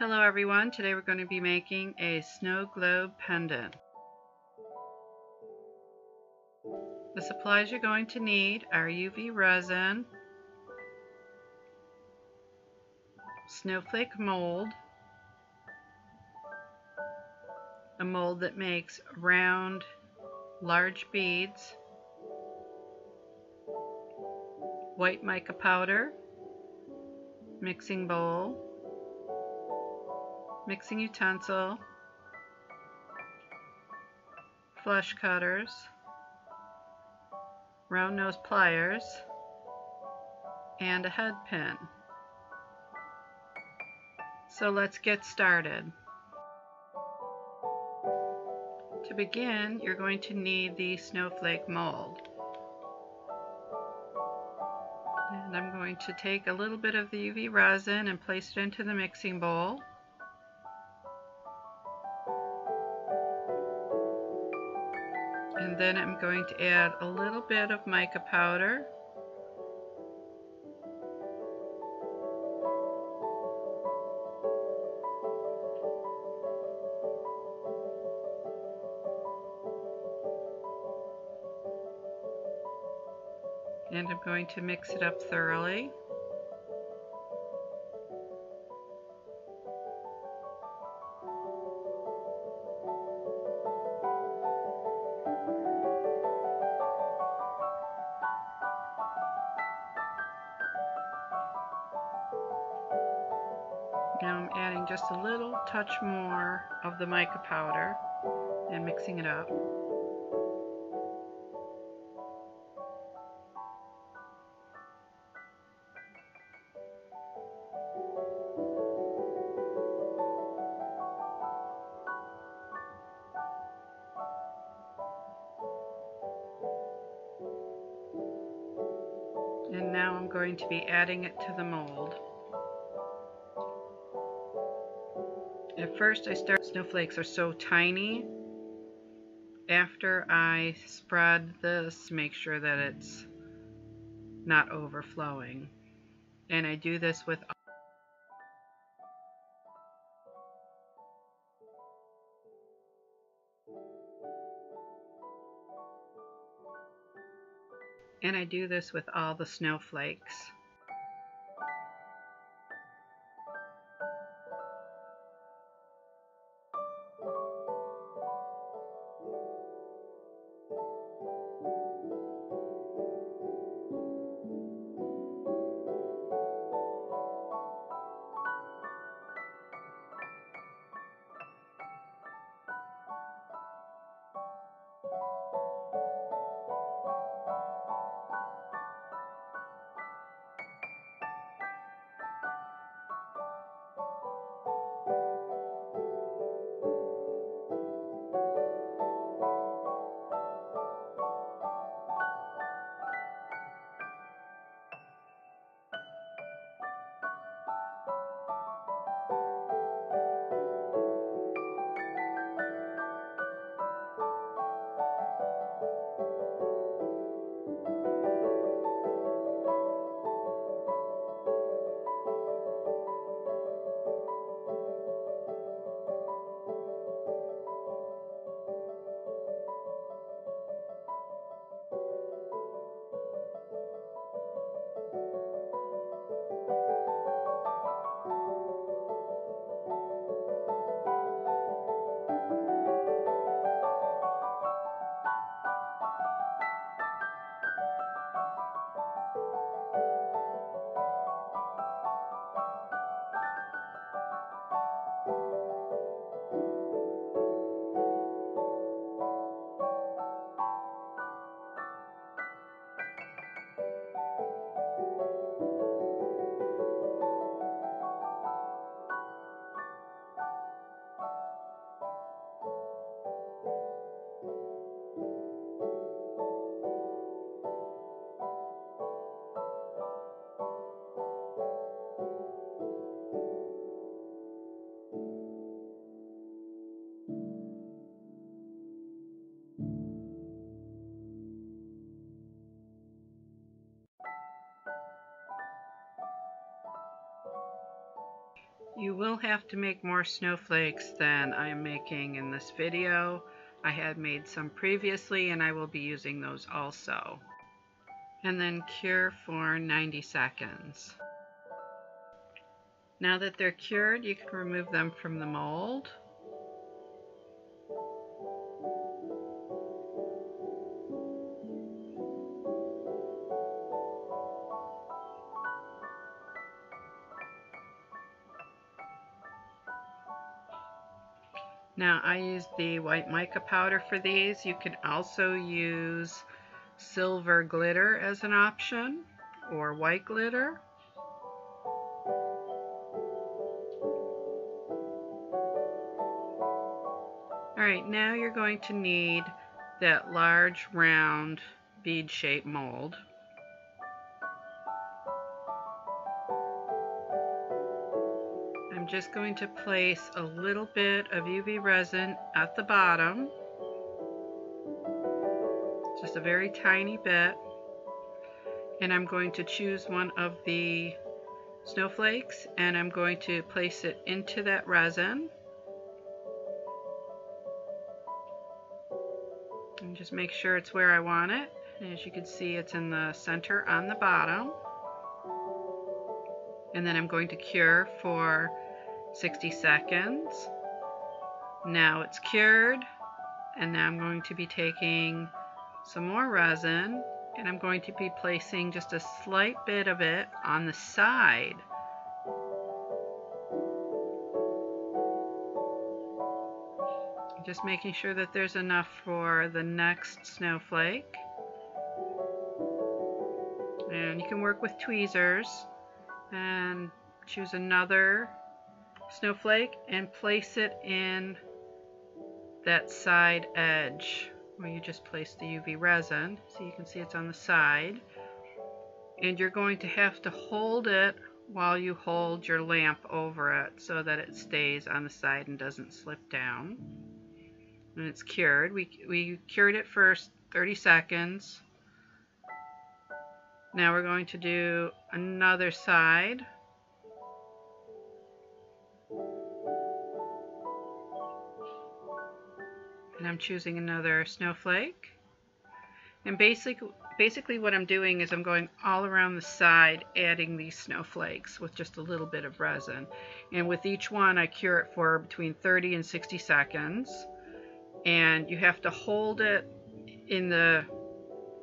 Hello everyone, today we're going to be making a snow globe pendant. The supplies you're going to need are UV resin, Snowflake Mold, a mold that makes round, large beads, white mica powder, mixing bowl, mixing utensil, flush cutters, round nose pliers, and a head pin. So let's get started. To begin, you're going to need the snowflake mold. And I'm going to take a little bit of the UV resin and place it into the mixing bowl. And then I'm going to add a little bit of mica powder. And I'm going to mix it up thoroughly. Now I'm adding just a little touch more of the mica powder and mixing it up. And now I'm going to be adding it to the mold. At first snowflakes are so tiny. After I spread this, make sure that it's not overflowing. And I do this with all the snowflakes. You will have to make more snowflakes than I am making in this video. I had made some previously and I will be using those also. And then cure for 90 seconds. Now that they're cured, you can remove them from the mold. Now I used the white mica powder for these. You can also use silver glitter as an option, or white glitter. Alright, now you're going to need that large round bead shaped mold. I'm just going to place a little bit of UV resin at the bottom, just a very tiny bit, and I'm going to choose one of the snowflakes and I'm going to place it into that resin. And just make sure it's where I want it. And as you can see, it's in the center on the bottom. And then I'm going to cure for 60 seconds. Now it's cured, and now I'm going to be taking some more resin and I'm going to be placing just a slight bit of it on the side. Just making sure that there's enough for the next snowflake. And you can work with tweezers and choose another snowflake and place it in that side edge where you just placed the UV resin. So you can see it's on the side. And you're going to have to hold it while you hold your lamp over it so that it stays on the side and doesn't slip down. And it's cured. We cured it for 30 seconds. Now we're going to do another side. And I'm choosing another snowflake. And basically what I'm doing is I'm going all around the side adding these snowflakes with just a little bit of resin. And with each one I cure it for between 30 and 60 seconds. And you have to hold it in the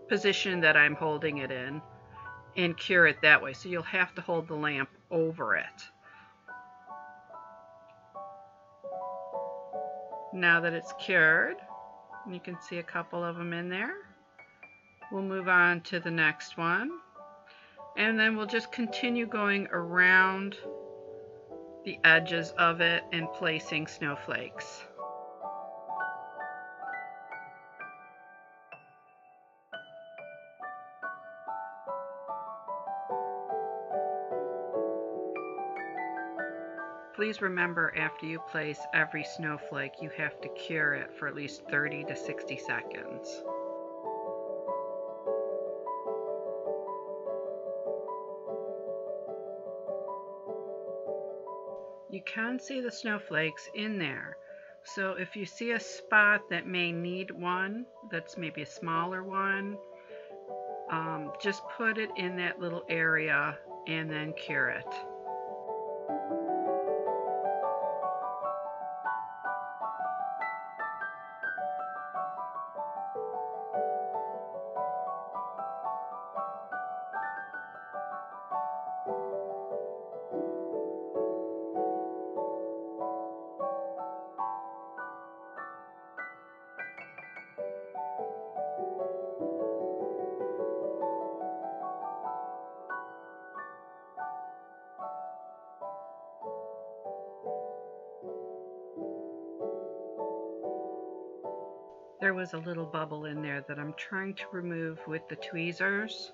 position that I'm holding it in and cure it that way. So you'll have to hold the lamp over it. Now that it's cured, and you can see a couple of them in there, we'll move on to the next one. And then we'll just continue going around the edges of it and placing snowflakes. Please remember, after you place every snowflake, you have to cure it for at least 30 to 60 seconds. You can see the snowflakes in there. So if you see a spot that may need one, that's maybe a smaller one, just put it in that little area and then cure it. There was a little bubble in there that I'm trying to remove with the tweezers.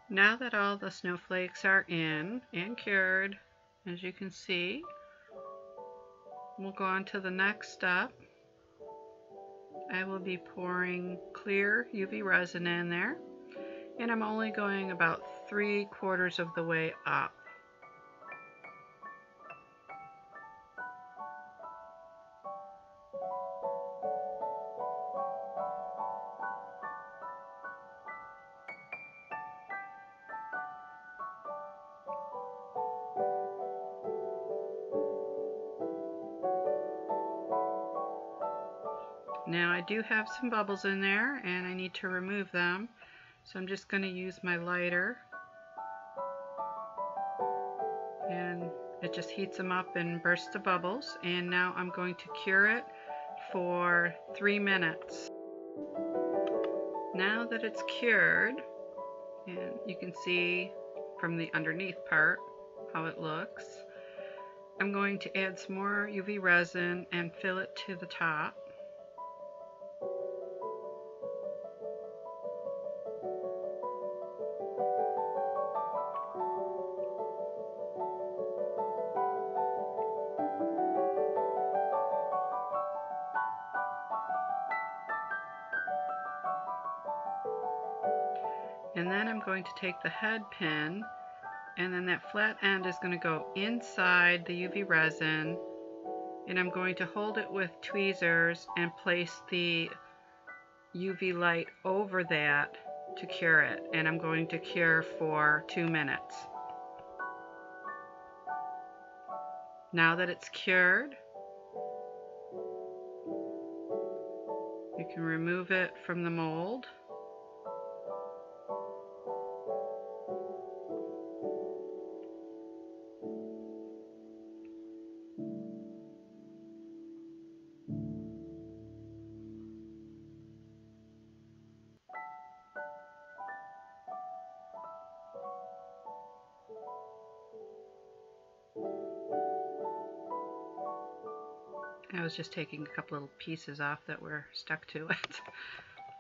Now that all the snowflakes are in and cured, as you can see, we'll go on to the next step. I will be pouring clear UV resin in there, and I'm only going about 3/4 of the way up. Now I do have some bubbles in there and I need to remove them, so I'm just going to use my lighter, and it just heats them up and bursts the bubbles. And now I'm going to cure it for 3 minutes. Now that it's cured, and you can see from the underneath part how it looks, I'm going to add some more UV resin and fill it to the top. And then I'm going to take the head pin, and then that flat end is going to go inside the UV resin, and I'm going to hold it with tweezers and place the UV light over that to cure it. And I'm going to cure for 2 minutes. Now that it's cured, you can remove it from the mold. I was just taking a couple little pieces off that were stuck to it.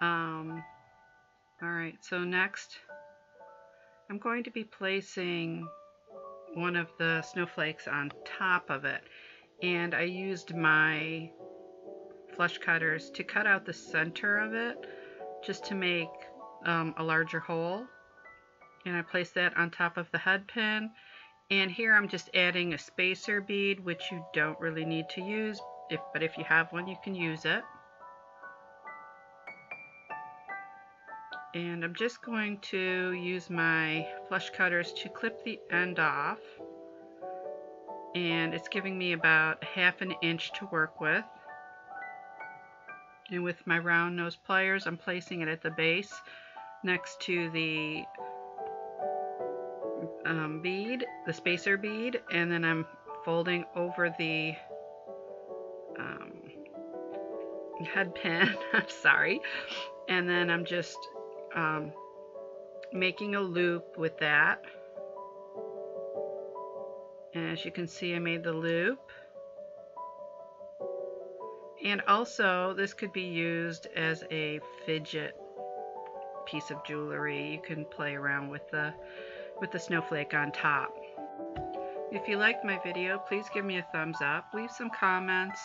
Alright, so next I'm going to be placing one of the snowflakes on top of it, and I used my flush cutters to cut out the center of it just to make a larger hole, and I placed that on top of the head pin. And here I'm just adding a spacer bead, which you don't really need to use, but if you have one you can use it. And I'm just going to use my flush cutters to clip the end off, and it's giving me about 1/2 inch to work with. And with my round nose pliers, I'm placing it at the base next to the bead, the spacer bead, and then I'm folding over the head pin. I'm sorry. And then I'm just making a loop with that. And as you can see, I made the loop. And also, this could be used as a fidget piece of jewelry. You can play around with the snowflake on top. If you liked my video, please give me a thumbs up, leave some comments,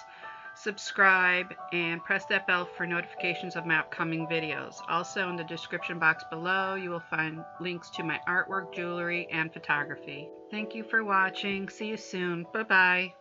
subscribe, and press that bell for notifications of my upcoming videos. Also, in the description box below, you will find links to my artwork, jewelry, and photography. Thank you for watching. See you soon. Bye-bye.